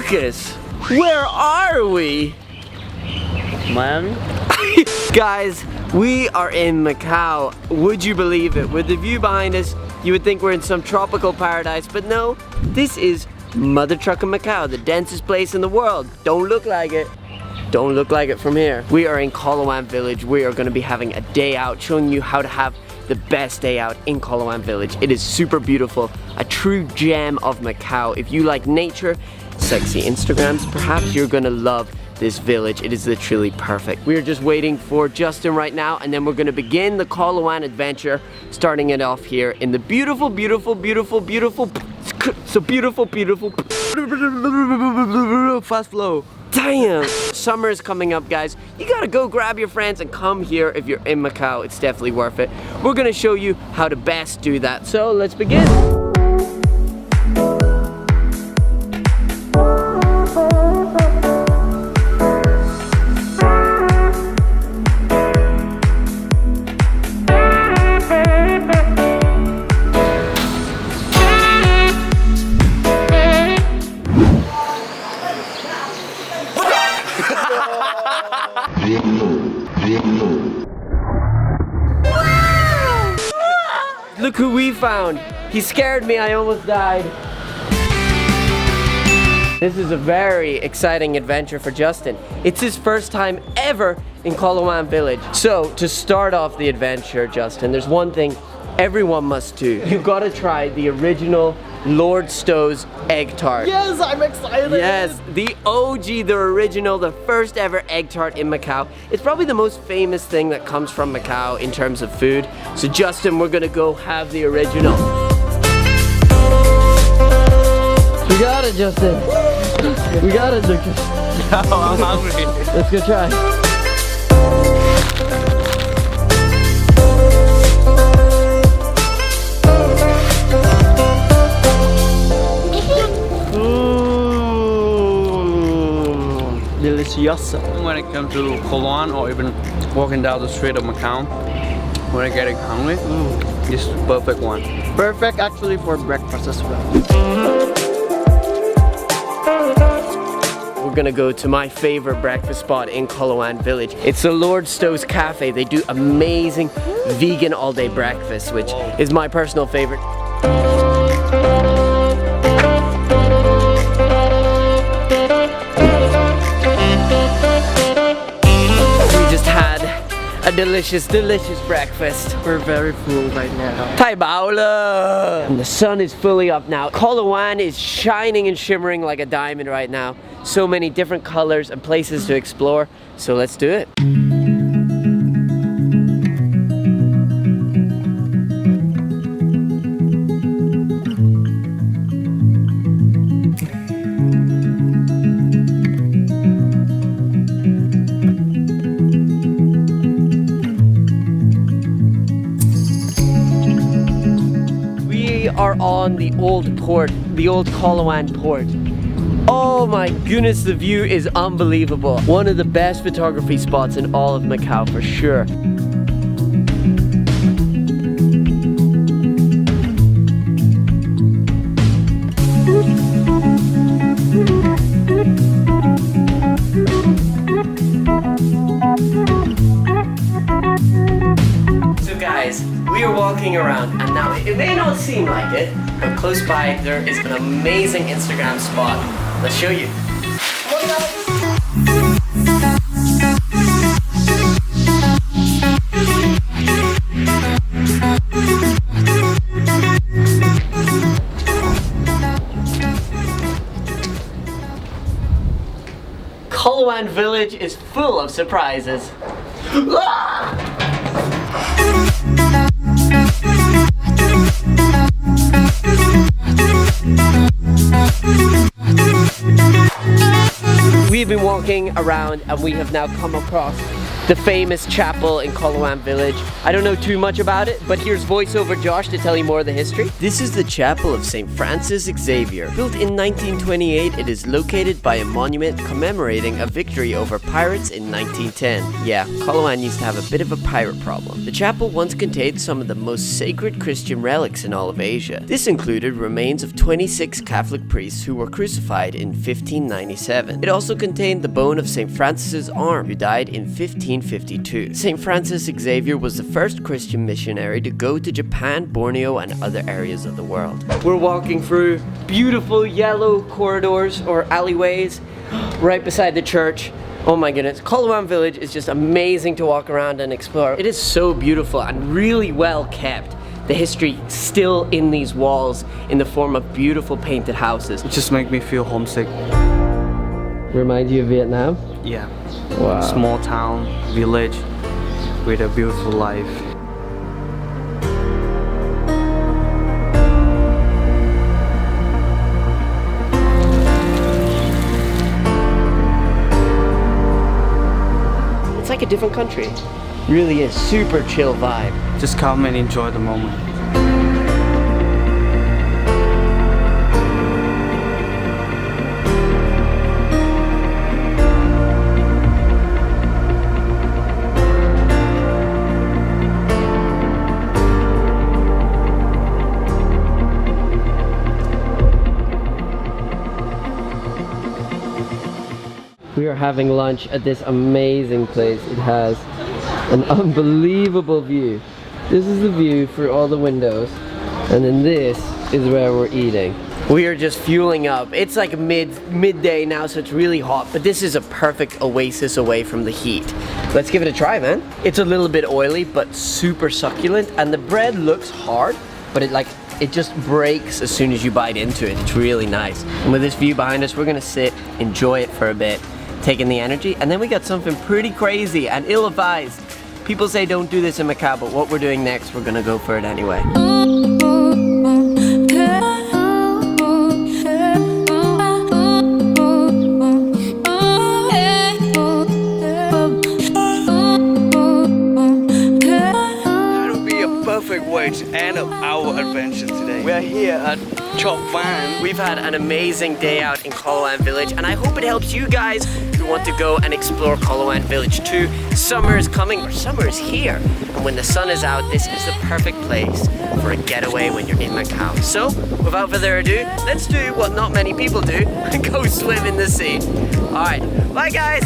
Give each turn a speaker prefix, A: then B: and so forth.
A: Lucas, where are we?
B: Miami?
A: Guys, we are in Macau. Would you believe it? With the view behind us, you would think we're in some tropical paradise, but no, this is Mother Truckin' Macau, the densest place in the world. Don't look like it. Don't look like it from here. We are in Coloane Village. We are gonna be having a day out, showing you how to have the best day out in Coloane Village. It is super beautiful, a true gem of Macau. If you like nature, sexy Instagrams, perhaps you're gonna love this village. It is literally perfect. We are just waiting for Justin right now, and then we're gonna begin the Coloane adventure, starting it off here in the beautiful, beautiful, beautiful, beautiful, so beautiful, beautiful, fast flow. Damn! Summer is coming up, guys. You gotta go grab your friends and come here if you're in Macau. It's definitely worth it. We're gonna show you how to best do that. So let's begin. Look who we found. He scared me, I almost died. This is a very exciting adventure for Justin. It's his first time ever in Coloane Village. So, to start off the adventure, Justin, there's one thing everyone must do. You've got to try the original Lord Stow's egg tart.
B: Yes, I'm excited.
A: Yes, the OG, the original, the first ever egg tart in Macau. It's probably the most famous thing that comes from Macau in terms of food. So Justin, we're gonna go have the original. We got it, Justin. We got it, Lucas.
B: No, I'm hungry.
A: Let's go try.
B: Delicious. When it comes to Coloane or even walking down the street of Macau, when I get hungry, this is the perfect one. Perfect actually for breakfast as well.
A: We're gonna go to my favorite breakfast spot in Coloane Village. It's the Lord Stow's Cafe. They do amazing vegan all-day breakfast, which is my personal favorite. A delicious, delicious breakfast.
B: We're very full right now.
A: Tai bao le! And the sun is fully up now. Coloane is shining and shimmering like a diamond right now. So many different colors and places to explore. So let's do it. Are on the old port, the old Coloane port. Oh my goodness, the view is unbelievable. One of the best photography spots in all of Macau for sure. Guys, we are walking around, and now it may not seem like it, but close by there is an amazing Instagram spot. Let's show you. Coloane Village is full of surprises. We've been walking around and we have now come across the famous chapel in Coloane Village. I don't know too much about it, but here's voiceover Josh to tell you more of the history. This is the chapel of St. Francis Xavier. Built in 1928, it is located by a monument commemorating a victory over pirates in 1910. Yeah, Coloane used to have a bit of a pirate problem. The chapel once contained some of the most sacred Christian relics in all of Asia. This included remains of 26 Catholic priests who were crucified in 1597. It also contained the bone of St. Francis's arm, who died in 1552. St. Francis Xavier was the first Christian missionary to go to Japan, Borneo, and other areas of the world. We're walking through beautiful yellow corridors or alleyways right beside the church. Oh my goodness, Coloane Village is just amazing to walk around and explore. It is so beautiful and really well kept. The history still in these walls in the form of beautiful painted houses.
B: It just makes me feel homesick.
A: Remind you of Vietnam?
B: Yeah.
A: Wow.
B: Small town, village with a beautiful life.
A: It's like a different country. Really is super chill vibe.
B: Just come and enjoy the moment.
A: We are having lunch at this amazing place. It has an unbelievable view. This is the view through all the windows, and then this is where we're eating. We are just fueling up. It's like midday now, so it's really hot, but this is a perfect oasis away from the heat. Let's give it a try, man. It's a little bit oily, but super succulent, and the bread looks hard, but it just breaks as soon as you bite into it. It's really nice. And with this view behind us, we're gonna sit, enjoy it for a bit, take in the energy, and then we got something pretty crazy and ill-advised. People say don't do this in Macau, but what we're doing next, we're gonna go for it anyway.
B: That'll be a perfect way to end up our adventure today. We are here at Cheoc.
A: We've had an amazing day out in Coloane Village, and I hope it helps you guys who want to go and explore Coloane Village too. Summer is coming, or summer is here, and when the sun is out, this is the perfect place for a getaway when you're in Macau. So, without further ado, let's do what not many people do and go swim in the sea. Alright, bye guys!